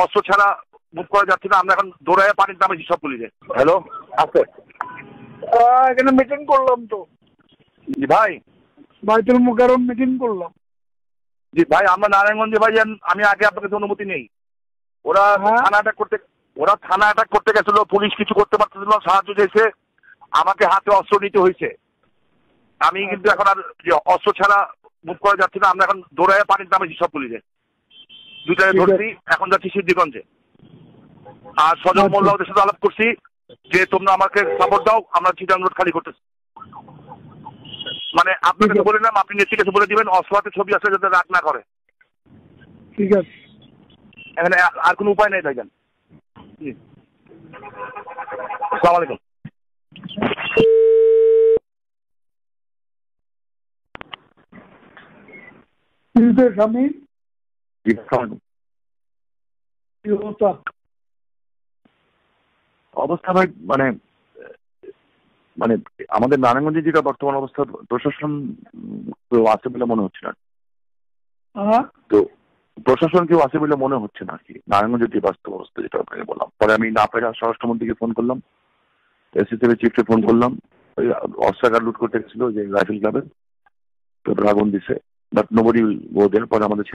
অস্ত্র ছাড়া মুভ করা যাচ্ছে না। আমরা এখন দৌড়ায় পানির নামেছি সব পুলিশে। হ্যালো, আছে এখানে মিটিং করলাম তো জি ভাই। বাইতুল মুকাররম মিটিং করলাম। জি ভাই, আমরা নারায়ণগঞ্জে ভাই, আমি আগে আপনার কাছে অনুমতি নেই। ওরা থানা অ্যাটাক করতে গেছিল, পুলিশ কিছু করতে পারতেছিল না, সাহায্য চেয়েছে, আমাকে হাতে অস্ত্র নিতে হয়েছে। আমি কিন্তু এখন আর অস্ত্র ছাড়া মুভ করা যাচ্ছে না। আমরা এখন দৌড়ায় পানির নামেছি সব পুলিশে। দুইটায় ধরছি, এখন যাচ্ছি সিদ্ধিগঞ্জে। আর সজল মোল্লা ওদের সাথে আলাপ করছি যে তোমরা আমাকে সাপোর্ট দাও, আমরা চিটাং রোড খালি করতেছি। মানে আপনার কাছে বলে নাম, আপনি নেত্রীর কাছে বলে দিবেন অস্ত্র হাতে ছবি আসলে যাতে রাগ না করে। ঠিক আছে, এখানে আর কোনো উপায় নেই ভাইজান। জি, আসসালামু আলাইকুম। স্বামী জি, আসসালামু আলাইকুম। অবস্থা ভাই, মানে মানে আমাদের নারায়ণগঞ্জে যেটা বর্তমান অবস্থা, প্রশাসন কেউ আছে বলে মনে হচ্ছে না। তো প্রশাসন কেউ আছে বলে মনে হচ্ছে না আর কি, নারায়ণগঞ্জের যে বাস্তব অবস্থা যেটা আপনাকে বললাম। পরে আমি না পেরে স্বরাষ্ট্রমন্ত্রীকে ফোন করলাম, এসিসিবি চিফকে ফোন করলাম। ওই অস্ত্রাগার লুট করতে গেছিল যে রাইফেল ক্লাবের, তো আগুন দিছে, বাট নোবডি গো দেয়ার। পরে আমাদের